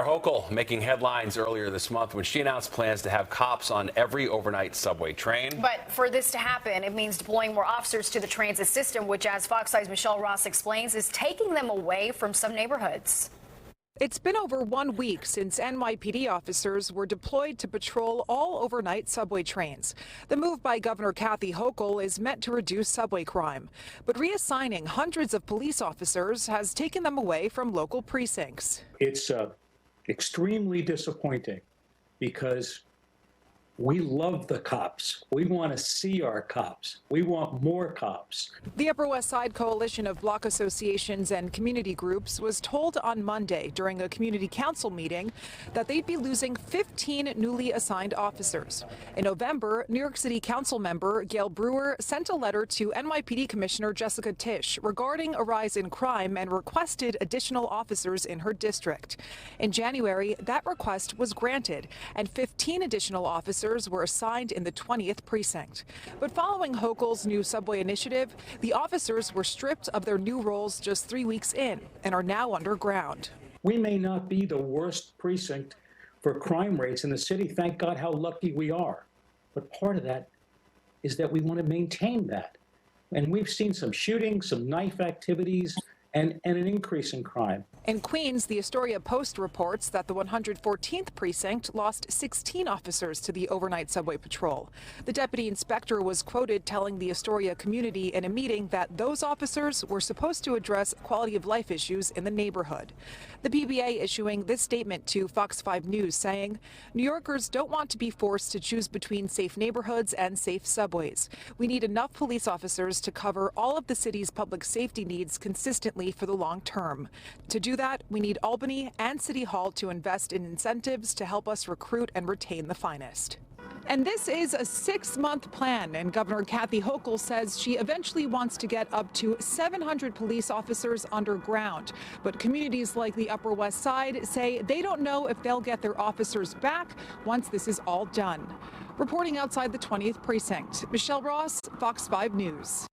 Hochul making headlines earlier this month when she announced plans to have cops on every overnight subway train. But for this to happen, it means deploying more officers to the transit system, which, as Fox 5's Michelle Ross explains, is taking them away from some neighborhoods. It's been over 1 week since NYPD officers were deployed to patrol all overnight subway trains. The move by Governor Kathy Hochul is meant to reduce subway crime, but reassigning hundreds of police officers has taken them away from local precincts. It's extremely disappointing because we love the cops. We want to see our cops. We want more cops. The Upper West Side Coalition of block associations and community groups was told on Monday during a community council meeting that they'd be losing 15 newly assigned officers. In November, New York City Council member Gail Brewer sent a letter to NYPD Commissioner Jessica Tisch regarding a rise in crime and requested additional officers in her district. In January, that request was granted, and 15 additional officers were assigned in the 20th precinct. But following Hochul's new subway initiative, the officers were stripped of their new roles just 3 weeks in and are now underground. We may not be the worst precinct for crime rates in the city. Thank God how lucky we are. But part of that is that we want to maintain that. And we've seen some shootings, some knife activities, and an increase in crime. In Queens, the Astoria Post reports that the 114th precinct lost 16 officers to the overnight subway patrol. The deputy inspector was quoted telling the Astoria community in a meeting that those officers were supposed to address quality of life issues in the neighborhood. The PBA issuing this statement to Fox 5 News saying, New Yorkers don't want to be forced to choose between safe neighborhoods and safe subways. We need enough police officers to cover all of the city's public safety needs consistently for the long term. To do that, we need Albany and City Hall to invest in incentives to help us recruit and retain the finest. And this is a 6-month plan, and Governor Kathy Hochul says she eventually wants to get up to 700 police officers underground. But communities like the Upper West Side say they don't know if they'll get their officers back once this is all done. Reporting outside the 20th precinct, Michelle Ross, Fox 5 News.